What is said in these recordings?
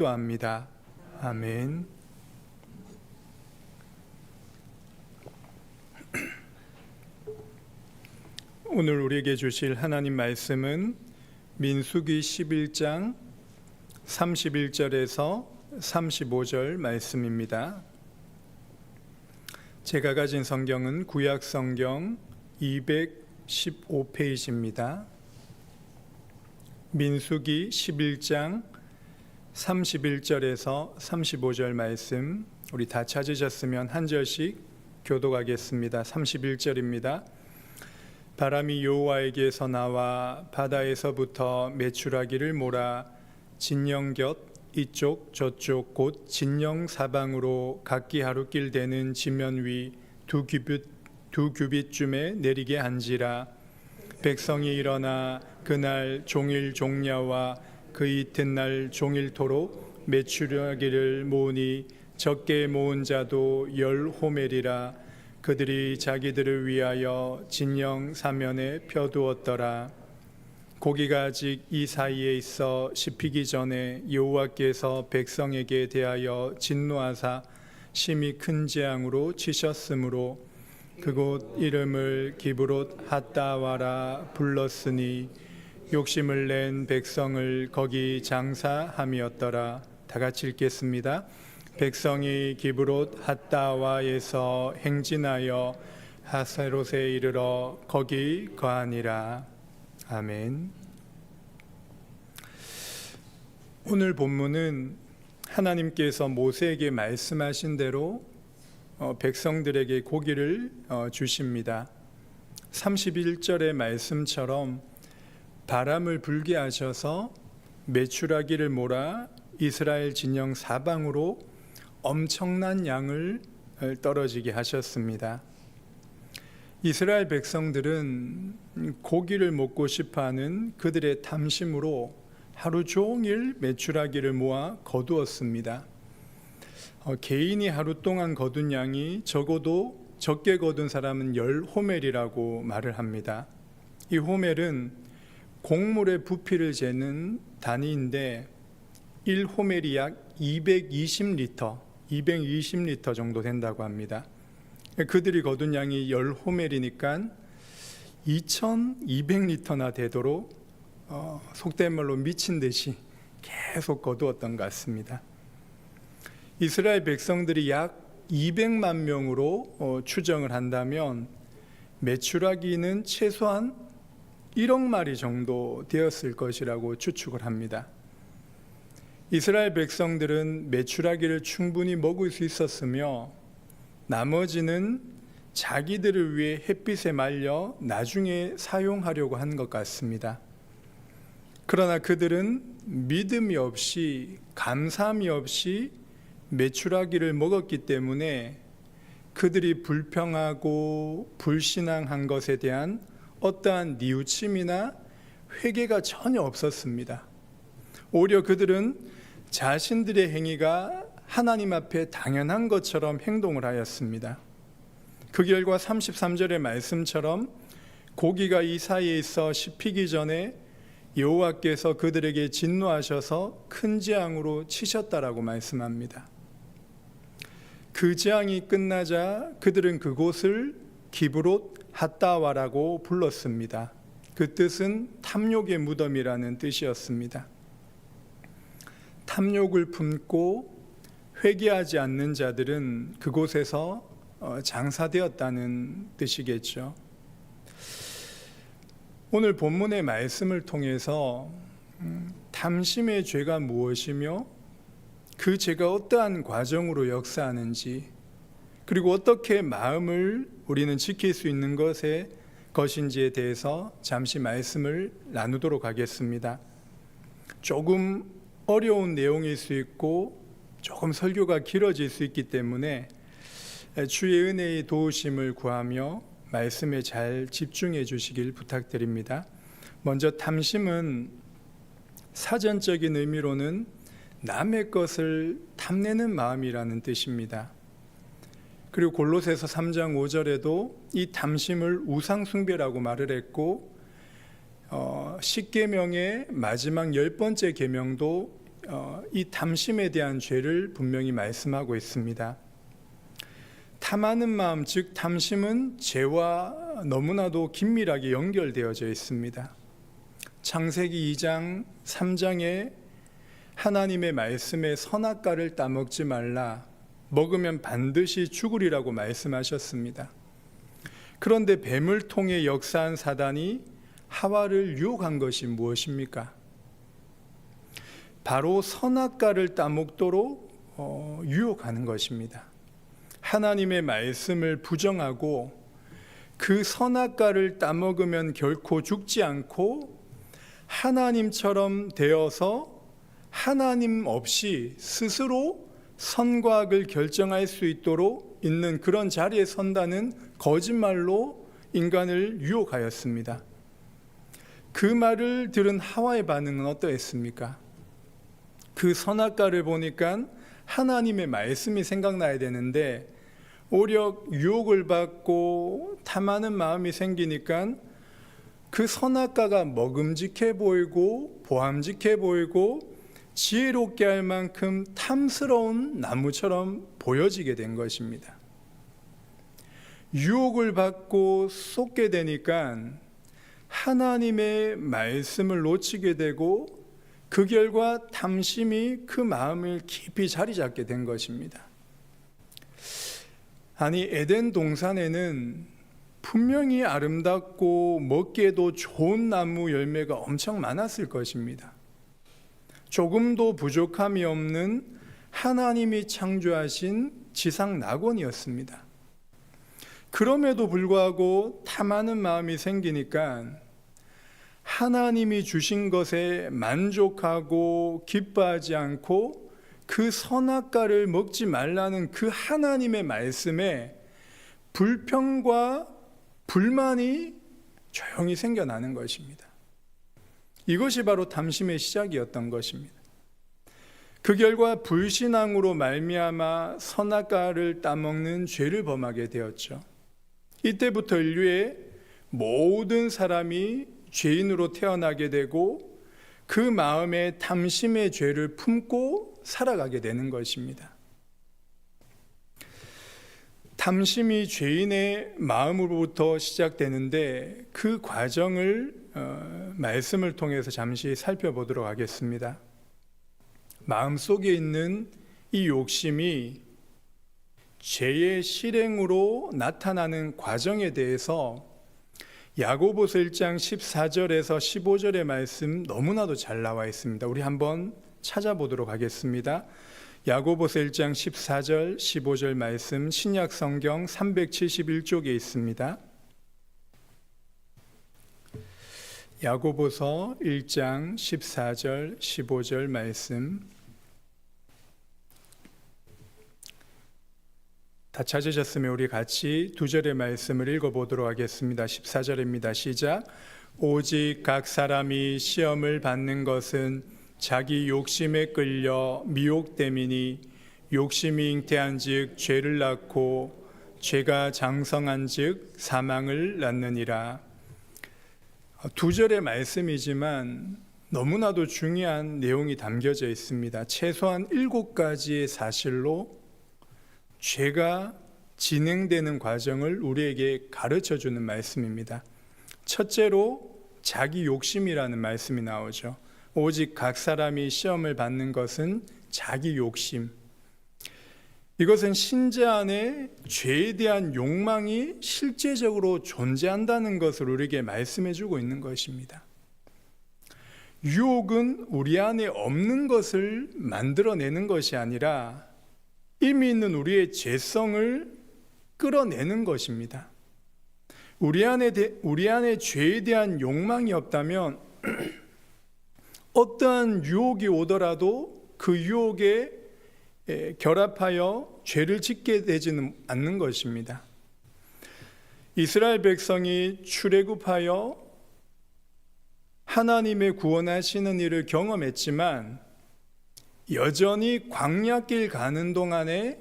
기도합니다. 아멘. 오늘 우리에게 주실 하나님 말씀은 민수기 11장 31절에서 35절 말씀입니다. 제가 가진 성경은 구약 성경 215페이지입니다. 민수기 11장 31절에서 35절 말씀, 우리 다 찾으셨으면 한 절씩 교독하겠습니다. 31절입니다. 바람이 여호와에게서 나와 바다에서부터 메추라기를 몰아 진영 곁 이쪽 저쪽 곧 진영 사방으로 각기 하루길 되는 지면 위 두 규빗쯤에 내리게 한지라. 백성이 일어나 그날 종일 종야와 그 이튿날 종일토록 메추라기를 모으니 적게 모은 자도 10호멜이라. 그들이 자기들을 위하여 진영 사면에 펴두었더라. 고기가 아직 이 사이에 있어 씹히기 전에 여호와께서 백성에게 대하여 진노하사 심히 큰 재앙으로 치셨으므로 그곳 이름을 기브롯 핫다와라 불렀으니 욕심을 낸 백성을 거기 장사함이었더라. 다 같이 읽겠습니다. 백성이 기브롯 핫다와에서 행진하여 하세롯에 이르러 거기 거하니라. 아멘. 오늘 본문은 하나님께서 모세에게 말씀하신 대로 백성들에게 고기를 주십니다. 31절의 말씀처럼 바람을 불게 하셔서 메추라기를 몰아 이스라엘 진영 사방으로 엄청난 양을 떨어지게 하셨습니다. 이스라엘 백성들은 고기를 먹고 싶어하는 그들의 탐심으로 하루 종일 메추라기를 모아 거두었습니다. 개인이 하루 동안 거둔 양이 적어도 적게 거둔 사람은 10호멜이라고 말을 합니다. 이 호멜은 곡물의 부피를 재는 단위인데 1호멜이 약 220리터 정도 된다고 합니다. 그들이 거둔 양이 10호멜이니까 2200리터나 되도록 속된 말로 미친 듯이 계속 거두었던 것 같습니다. 이스라엘 백성들이 약 200만 명으로 추정을 한다면 메추라기는 최소한 1억 마리 정도 되었을 것이라고 추측을 합니다. 이스라엘 백성들은 메추라기를 충분히 먹을 수 있었으며 나머지는 자기들을 위해 햇빛에 말려 나중에 사용하려고 한 것 같습니다. 그러나 그들은 믿음이 없이 감사함이 없이 메추라기를 먹었기 때문에 그들이 불평하고 불신앙한 것에 대한 어떠한 뉘우침이나 회개가 전혀 없었습니다. 오히려 그들은 자신들의 행위가 하나님 앞에 당연한 것처럼 행동을 하였습니다. 그 결과 33절의 말씀처럼 고기가 이 사이에 있어 씹히기 전에 여호와께서 그들에게 진노하셔서 큰 재앙으로 치셨다라고 말씀합니다. 그 재앙이 끝나자 그들은 그곳을 기브롯 핫다와라고 불렀습니다. 그 뜻은 탐욕의 무덤이라는 뜻이었습니다. 탐욕을 품고 회개하지 않는 자들은 그곳에서 장사되었다는 뜻이겠죠. 오늘 본문의 말씀을 통해서 탐심의 죄가 무엇이며 그 죄가 어떠한 과정으로 역사하는지, 그리고 어떻게 마음을 우리는 지킬 수 있는 것인지에 대해서 잠시 말씀을 나누도록 하겠습니다. 조금 어려운 내용일 수 있고 조금 설교가 길어질 수 있기 때문에 주의 은혜의 도우심을 구하며 말씀에 잘 집중해 주시길 부탁드립니다. 먼저 탐심은 사전적인 의미로는 남의 것을 탐내는 마음이라는 뜻입니다. 그리고 골로새서 3장 5절에도 이 탐심을 우상숭배라고 말을 했고 10계명의 마지막 10번째 계명도 이 탐심에 대한 죄를 분명히 말씀하고 있습니다. 탐하는 마음, 즉 탐심은 죄와 너무나도 긴밀하게 연결되어져 있습니다. 창세기 2장 3장에 하나님의 말씀에 선악과를 따먹지 말라, 먹으면 반드시 죽으리라고 말씀하셨습니다. 그런데 뱀을 통해 역사한 사단이 하와를 유혹한 것이 무엇입니까? 바로 선악과를 따먹도록 유혹하는 것입니다. 하나님의 말씀을 부정하고 그 선악과를 따먹으면 결코 죽지 않고 하나님처럼 되어서 하나님 없이 스스로 선과 악을 결정할 수 있도록 있는 그런 자리에 선다는 거짓말로 인간을 유혹하였습니다. 그 말을 들은 하와의 반응은 어떠했습니까? 그 선악과를 보니까 하나님의 말씀이 생각나야 되는데 오히려 유혹을 받고 탐하는 마음이 생기니까 그 선악과가 먹음직해 보이고 보암직해 보이고 지혜롭게 할 만큼 탐스러운 나무처럼 보여지게 된 것입니다. 유혹을 받고 쏟게 되니까 하나님의 말씀을 놓치게 되고 그 결과 탐심이 그 마음을 깊이 자리 잡게 된 것입니다. 아니, 에덴 동산에는 분명히 아름답고 먹기에도 좋은 나무 열매가 엄청 많았을 것입니다. 조금도 부족함이 없는 하나님이 창조하신 지상 낙원이었습니다. 그럼에도 불구하고 탐하는 마음이 생기니까 하나님이 주신 것에 만족하고 기뻐하지 않고 그 선악과를 먹지 말라는 그 하나님의 말씀에 불평과 불만이 조용히 생겨나는 것입니다. 이것이 바로 탐심의 시작이었던 것입니다. 그 결과 불신앙으로 말미암아 선악과를 따먹는 죄를 범하게 되었죠. 이때부터 인류의 모든 사람이 죄인으로 태어나게 되고 그 마음에 탐심의 죄를 품고 살아가게 되는 것입니다. 탐심이 죄인의 마음으로부터 시작되는데 그 과정을 말씀을 통해서 잠시 살펴보도록 하겠습니다. 마음속에 있는 이 욕심이 죄의 실행으로 나타나는 과정에 대해서 야고보서 1장 14절에서 15절의 말씀 너무나도 잘 나와 있습니다. 우리 한번 찾아보도록 하겠습니다. 야고보서 1장 14절 15절 말씀 신약 성경 371쪽에 있습니다. 야고보서 1장 14절 15절 말씀 다 찾으셨으면 우리 같이 두 절의 말씀을 읽어보도록 하겠습니다. 14절입니다. 시작. 오직 각 사람이 시험을 받는 것은 자기 욕심에 끌려 미혹됨이니 욕심이 잉태한즉 죄를 낳고 죄가 장성한즉 사망을 낳느니라. 두 절의 말씀이지만 너무나도 중요한 내용이 담겨져 있습니다. 최소한 7가지의 사실로 죄가 진행되는 과정을 우리에게 가르쳐주는 말씀입니다. 첫째로 자기 욕심이라는 말씀이 나오죠. 오직 각 사람이 시험을 받는 것은 자기 욕심. 이것은 신자 안에 죄에 대한 욕망이 실제적으로 존재한다는 것을 우리에게 말씀해주고 있는 것입니다. 유혹은 우리 안에 없는 것을 만들어내는 것이 아니라 이미 있는 우리의 죄성을 끌어내는 것입니다. 우리 안에 죄에 대한 욕망이 없다면 어떠한 유혹이 오더라도 그 유혹에 결합하여 죄를 짓게 되지는 않는 것입니다. 이스라엘 백성이 출애굽하여 하나님의 구원하시는 일을 경험했지만 여전히 광야길 가는 동안에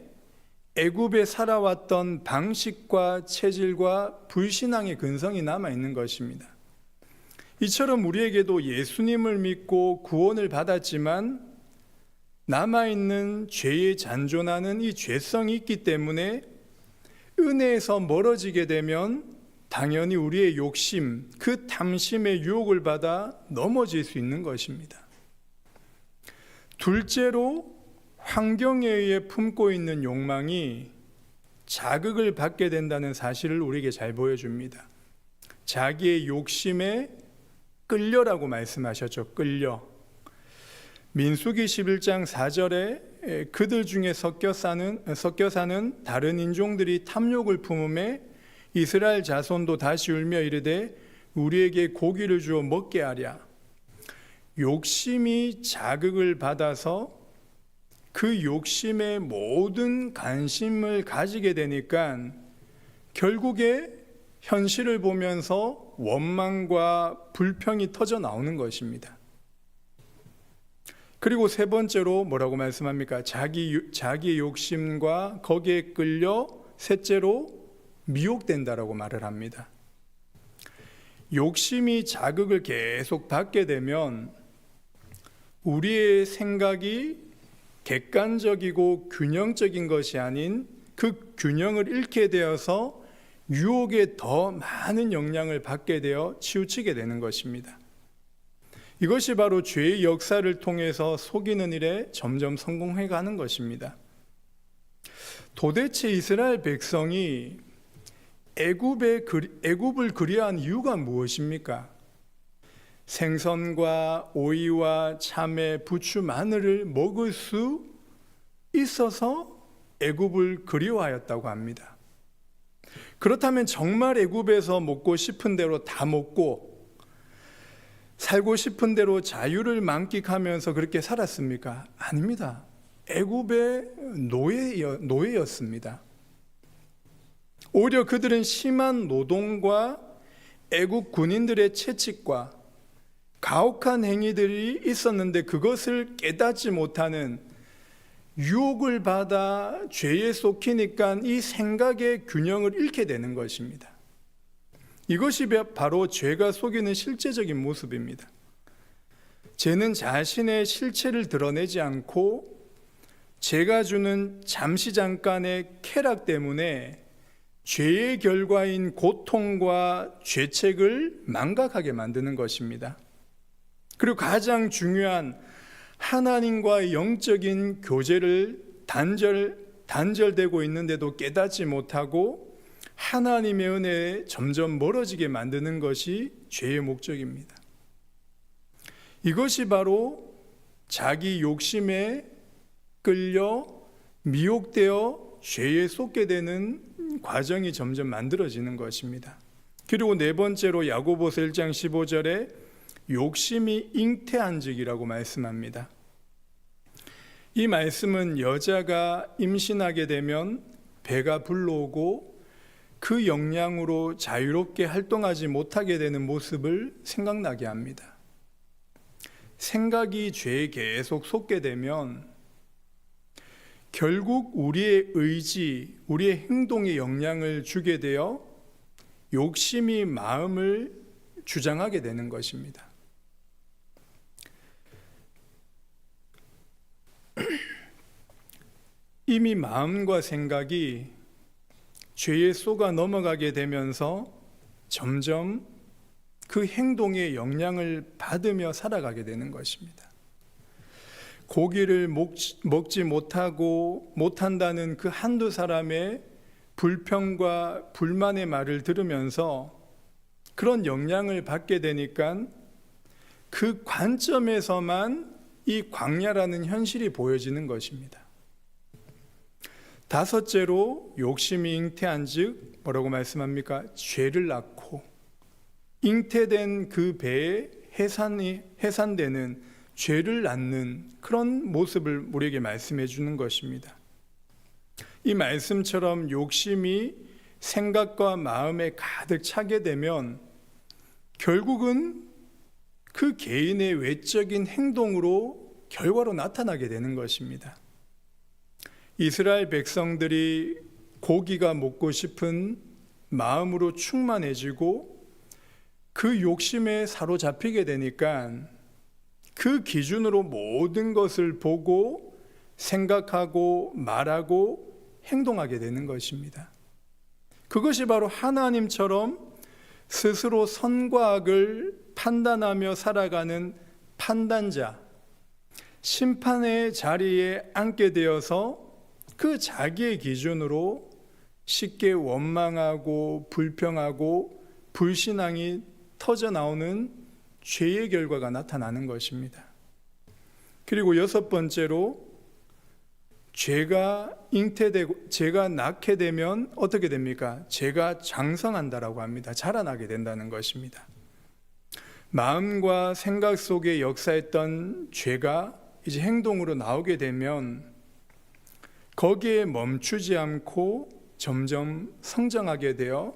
애굽에 살아왔던 방식과 체질과 불신앙의 근성이 남아있는 것입니다. 이처럼 우리에게도 예수님을 믿고 구원을 받았지만 남아있는 죄에 잔존하는 이 죄성이 있기 때문에 은혜에서 멀어지게 되면 당연히 우리의 욕심, 그 탐심의 유혹을 받아 넘어질 수 있는 것입니다. 둘째로 환경에 의해 품고 있는 욕망이 자극을 받게 된다는 사실을 우리에게 잘 보여줍니다. 자기의 욕심에 끌려라고 말씀하셨죠. 끌려. 민수기 11장 4절에 그들 중에 섞여 사는 다른 인종들이 탐욕을 품음에 이스라엘 자손도 다시 울며 이르되 우리에게 고기를 주어 먹게 하랴. 욕심이 자극을 받아서 그 욕심에 모든 관심을 가지게 되니까 결국에 현실을 보면서 원망과 불평이 터져 나오는 것입니다. 그리고 세 번째로 뭐라고 말씀합니까? 자기의 욕심과 거기에 끌려 셋째로 미혹된다라고 말을 합니다. 욕심이 자극을 계속 받게 되면 우리의 생각이 객관적이고 균형적인 것이 아닌 그 균형을 잃게 되어서 유혹에 더 많은 영향을 받게 되어 치우치게 되는 것입니다. 이것이 바로 죄의 역사를 통해서 속이는 일에 점점 성공해 가는 것입니다. 도대체 이스라엘 백성이 애굽을 그리워한 이유가 무엇입니까? 생선과 오이와 참외, 부추, 마늘을 먹을 수 있어서 애굽을 그리워하였다고 합니다. 그렇다면 정말 애굽에서 먹고 싶은 대로 다 먹고 살고 싶은 대로 자유를 만끽하면서 그렇게 살았습니까? 아닙니다. 애굽의 노예였습니다. 오히려 그들은 심한 노동과 애굽 군인들의 채찍과 가혹한 행위들이 있었는데 그것을 깨닫지 못하는 유혹을 받아 죄에 쏟기니까 이 생각의 균형을 잃게 되는 것입니다. 이것이 바로 죄가 속이는 실제적인 모습입니다. 죄는 자신의 실체를 드러내지 않고 죄가 주는 잠시 잠깐의 쾌락 때문에 죄의 결과인 고통과 죄책을 망각하게 만드는 것입니다. 그리고 가장 중요한 하나님과의 영적인 교제를 단절되고 있는데도 깨닫지 못하고 하나님의 은혜에 점점 멀어지게 만드는 것이 죄의 목적입니다. 이것이 바로 자기 욕심에 끌려 미혹되어 죄에 쏟게 되는 과정이 점점 만들어지는 것입니다. 그리고 네 번째로 야고보서 1장 15절에 욕심이 잉태한즉이라고 말씀합니다. 이 말씀은 여자가 임신하게 되면 배가 불러오고 그 영향으로 자유롭게 활동하지 못하게 되는 모습을 생각나게 합니다. 생각이 죄에 계속 쏟게 되면 결국 우리의 의지, 우리의 행동에 영향을 주게 되어 욕심이 마음을 주장하게 되는 것입니다. 이미 마음과 생각이 죄에 쏟아 넘어가게 되면서 점점 그 행동에 영향을 받으며 살아가게 되는 것입니다. 고기를 먹지 못한다는 그 한두 사람의 불평과 불만의 말을 들으면서 그런 영향을 받게 되니까 그 관점에서만 이 광야라는 현실이 보여지는 것입니다. 다섯째로 욕심이 잉태한즉 뭐라고 말씀합니까? 죄를 낳고 잉태된 그 배에 해산되는 죄를 낳는 그런 모습을 우리에게 말씀해 주는 것입니다. 이 말씀처럼 욕심이 생각과 마음에 가득 차게 되면 결국은 그 개인의 외적인 행동으로 결과로 나타나게 되는 것입니다. 이스라엘 백성들이 고기가 먹고 싶은 마음으로 충만해지고 그 욕심에 사로잡히게 되니까 그 기준으로 모든 것을 보고 생각하고 말하고 행동하게 되는 것입니다. 그것이 바로 하나님처럼 스스로 선과 악을 판단하며 살아가는 판단자, 심판의 자리에 앉게 되어서 그 자기의 기준으로 쉽게 원망하고 불평하고 불신앙이 터져 나오는 죄의 결과가 나타나는 것입니다. 그리고 6번째로 죄가 잉태되고 죄가 낳게 되면 어떻게 됩니까? 죄가 장성한다라고 합니다. 자라나게 된다는 것입니다. 마음과 생각 속에 역사했던 죄가 이제 행동으로 나오게 되면 거기에 멈추지 않고 점점 성장하게 되어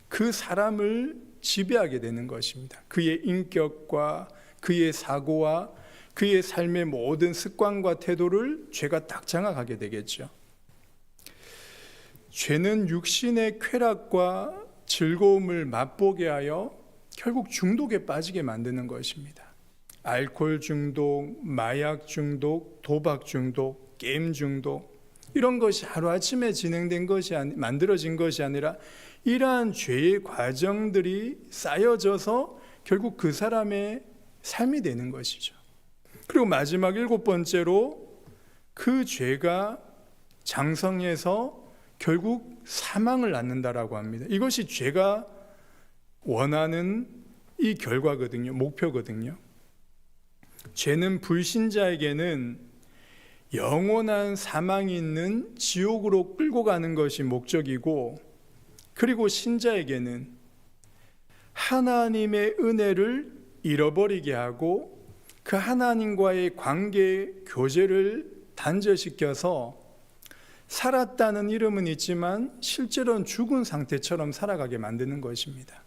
그 사람을 지배하게 되는 것입니다. 그의 인격과 그의 사고와 그의 삶의 모든 습관과 태도를 죄가 딱 장악하게 되겠죠. 죄는 육신의 쾌락과 즐거움을 맛보게 하여 결국 중독에 빠지게 만드는 것입니다. 알코올 중독, 마약 중독, 도박 중독, 게임 중독, 이런 것이 하루아침에 진행된 것이 만들어진 것이 아니라 이러한 죄의 과정들이 쌓여져서 결국 그 사람의 삶이 되는 것이죠. 그리고 마지막 7번째로 그 죄가 장성해서 결국 사망을 낳는다라고 합니다. 이것이 죄가 원하는 이 결과거든요. 목표거든요. 죄는 불신자에게는 영원한 사망이 있는 지옥으로 끌고 가는 것이 목적이고, 그리고 신자에게는 하나님의 은혜를 잃어버리게 하고 그 하나님과의 관계 교제를 단절시켜서 살았다는 이름은 있지만 실제로는 죽은 상태처럼 살아가게 만드는 것입니다.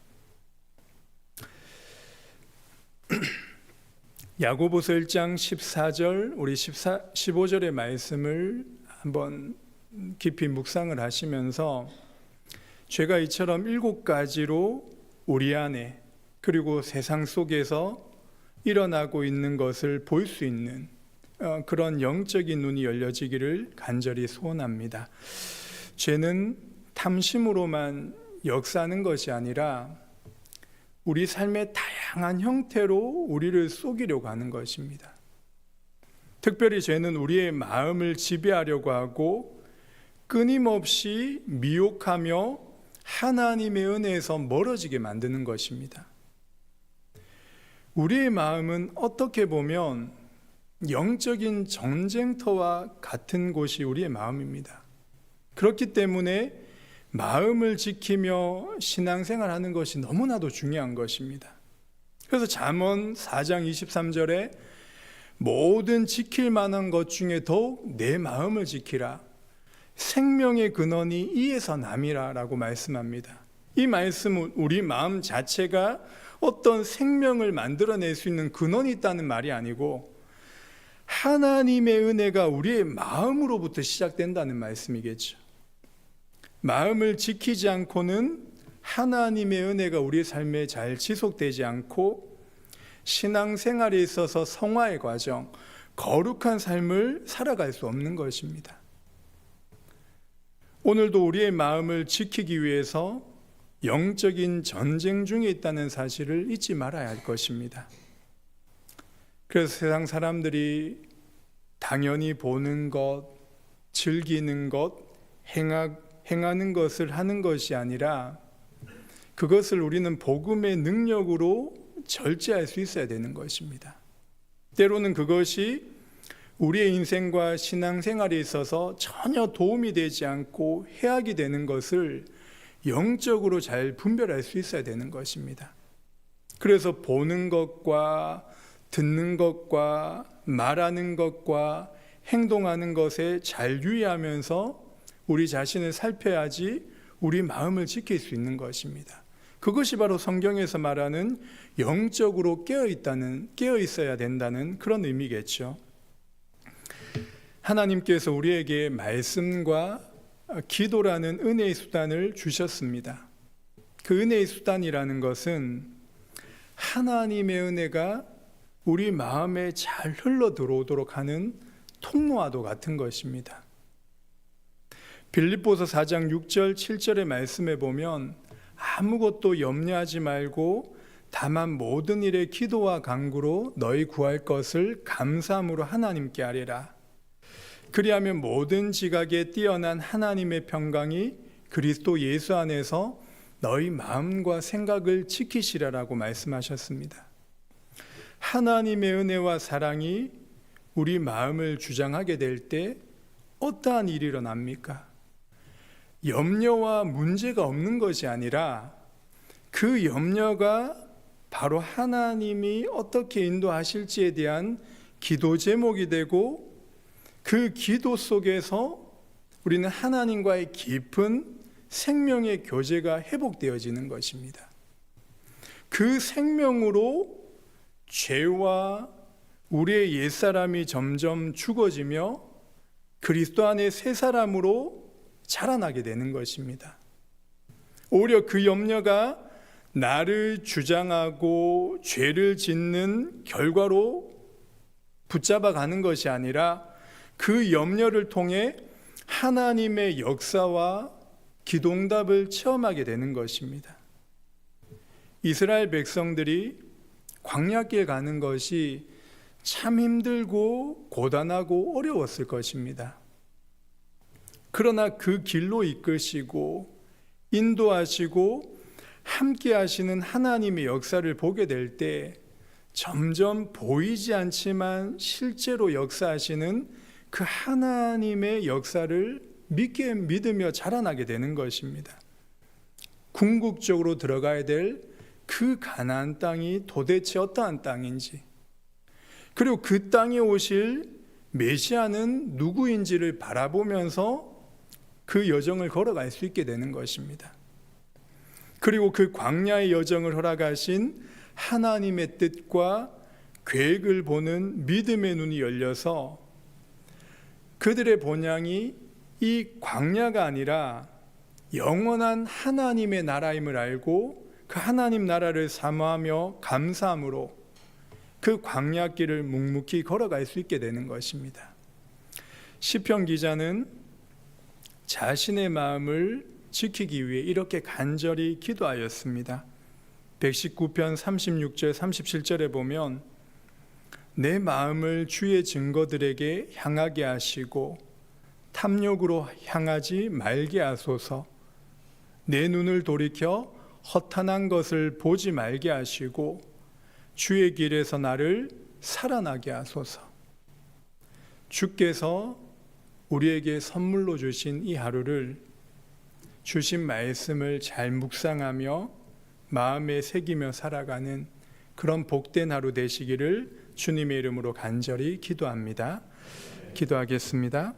야고보서 1장 14절 우리 15절의 말씀을 한번 깊이 묵상을 하시면서 죄가 이처럼 7가지로 우리 안에 그리고 세상 속에서 일어나고 있는 것을 볼 수 있는 그런 영적인 눈이 열려지기를 간절히 소원합니다. 죄는 탐심으로만 역사하는 것이 아니라 우리 삶의 다양한 형태로 우리를 속이려고 하는 것입니다. 특별히 죄는 우리의 마음을 지배하려고 하고 끊임없이 미혹하며 하나님의 은혜에서 멀어지게 만드는 것입니다. 우리의 마음은 어떻게 보면 영적인 전쟁터와 같은 곳이 우리의 마음입니다. 그렇기 때문에 마음을 지키며 신앙생활하는 것이 너무나도 중요한 것입니다. 그래서 잠언 4장 23절에 모든 지킬 만한 것 중에 더욱 내 마음을 지키라. 생명의 근원이 이에서 남이라 라고 말씀합니다. 이 말씀은 우리 마음 자체가 어떤 생명을 만들어낼 수 있는 근원이 있다는 말이 아니고 하나님의 은혜가 우리의 마음으로부터 시작된다는 말씀이겠죠. 마음을 지키지 않고는 하나님의 은혜가 우리의 삶에 잘 지속되지 않고 신앙생활에 있어서 성화의 과정, 거룩한 삶을 살아갈 수 없는 것입니다. 오늘도 우리의 마음을 지키기 위해서 영적인 전쟁 중에 있다는 사실을 잊지 말아야 할 것입니다. 그래서 세상 사람들이 당연히 보는 것, 즐기는 것, 행하는 것을 하는 것이 아니라 그것을 우리는 복음의 능력으로 절제할 수 있어야 되는 것입니다. 때로는 그것이 우리의 인생과 신앙생활에 있어서 전혀 도움이 되지 않고 해악이 되는 것을 영적으로 잘 분별할 수 있어야 되는 것입니다. 그래서 보는 것과 듣는 것과 말하는 것과 행동하는 것에 잘 유의하면서 우리 자신을 살펴야지 우리 마음을 지킬 수 있는 것입니다. 그것이 바로 성경에서 말하는 영적으로 깨어 있어야 된다는 그런 의미겠죠. 하나님께서 우리에게 말씀과 기도라는 은혜의 수단을 주셨습니다. 그 은혜의 수단이라는 것은 하나님의 은혜가 우리 마음에 잘 흘러 들어오도록 하는 통로와도 같은 것입니다. 빌립보서 4장 6절 7절의 말씀에 보면 아무것도 염려하지 말고 다만 모든 일에 기도와 간구로 너희 구할 것을 감사함으로 하나님께 아뢰라. 그리하면 모든 지각에 뛰어난 하나님의 평강이 그리스도 예수 안에서 너희 마음과 생각을 지키시라라고 말씀하셨습니다. 하나님의 은혜와 사랑이 우리 마음을 주장하게 될 때 어떠한 일이 일어납니까? 염려와 문제가 없는 것이 아니라 그 염려가 바로 하나님이 어떻게 인도하실지에 대한 기도 제목이 되고 그 기도 속에서 우리는 하나님과의 깊은 생명의 교제가 회복되어지는 것입니다. 그 생명으로 죄와 우리의 옛사람이 점점 죽어지며 그리스도 안에 새 사람으로 자라나게 되는 것입니다. 오히려 그 염려가 나를 주장하고 죄를 짓는 결과로 붙잡아 가는 것이 아니라 그 염려를 통해 하나님의 역사와 기도응답을 체험하게 되는 것입니다. 이스라엘 백성들이 광야길 가는 것이 참 힘들고 고단하고 어려웠을 것입니다. 그러나 그 길로 이끄시고 인도하시고 함께 하시는 하나님의 역사를 보게 될 때 점점 보이지 않지만 실제로 역사하시는 그 하나님의 역사를 믿게 믿으며 자라나게 되는 것입니다. 궁극적으로 들어가야 될 그 가나안 땅이 도대체 어떠한 땅인지, 그리고 그 땅에 오실 메시아는 누구인지를 바라보면서 그 여정을 걸어갈 수 있게 되는 것입니다. 그리고 그 광야의 여정을 허락하신 하나님의 뜻과 계획을 보는 믿음의 눈이 열려서 그들의 본향이 이 광야가 아니라 영원한 하나님의 나라임을 알고 그 하나님 나라를 사모하며 감사함으로 그 광야길을 묵묵히 걸어갈 수 있게 되는 것입니다. 시편 기자는 자신의 마음을 지키기 위해 이렇게 간절히 기도하였습니다. 119편 36절 37절에 보면 내 마음을 주의 증거들에게 향하게 하시고 탐욕으로 향하지 말게 하소서. 내 눈을 돌이켜 허탄한 것을 보지 말게 하시고 주의 길에서 나를 살아나게 하소서. 주께서 우리에게 선물로 주신 이 하루를 주신 말씀을 잘 묵상하며 마음에 새기며 살아가는 그런 복된 하루 되시기를 주님의 이름으로 간절히 기도합니다. 기도하겠습니다.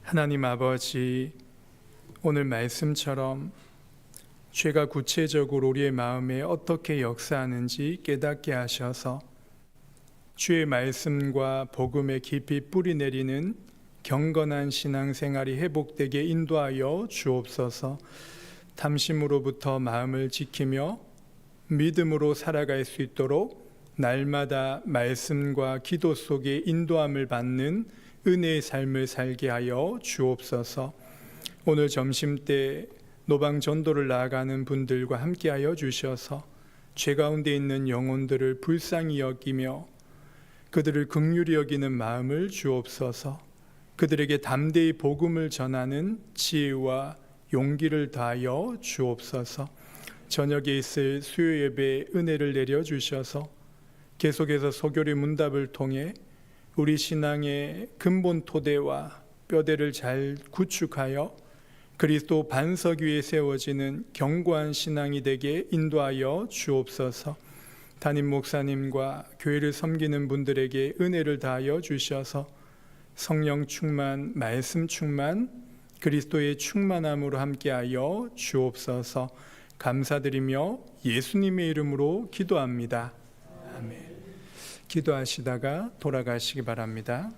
하나님 아버지, 오늘 말씀처럼 죄가 구체적으로 우리의 마음에 어떻게 역사하는지 깨닫게 하셔서 주의 말씀과 복음에 깊이 뿌리 내리는 경건한 신앙생활이 회복되게 인도하여 주옵소서. 탐심으로부터 마음을 지키며 믿음으로 살아갈 수 있도록 날마다 말씀과 기도 속에 인도함을 받는 은혜의 삶을 살게 하여 주옵소서. 오늘 점심때 노방 전도를 나아가는 분들과 함께하여 주셔서 죄 가운데 있는 영혼들을 불쌍히 여기며 그들을 긍휼히 여기는 마음을 주옵소서. 그들에게 담대히 복음을 전하는 지혜와 용기를 다하여 주옵소서. 저녁에 있을 수요 예배에 은혜를 내려 주셔서 계속해서 소교리 문답을 통해 우리 신앙의 근본 토대와 뼈대를 잘 구축하여 그리스도 반석 위에 세워지는 견고한 신앙이 되게 인도하여 주옵소서. 담임 목사님과 교회를 섬기는 분들에게 은혜를 다하여 주셔서 성령 충만, 말씀 충만, 그리스도의 충만함으로 함께하여 주옵소서. 감사드리며 예수님의 이름으로 기도합니다. 아멘. 기도하시다가 돌아가시기 바랍니다.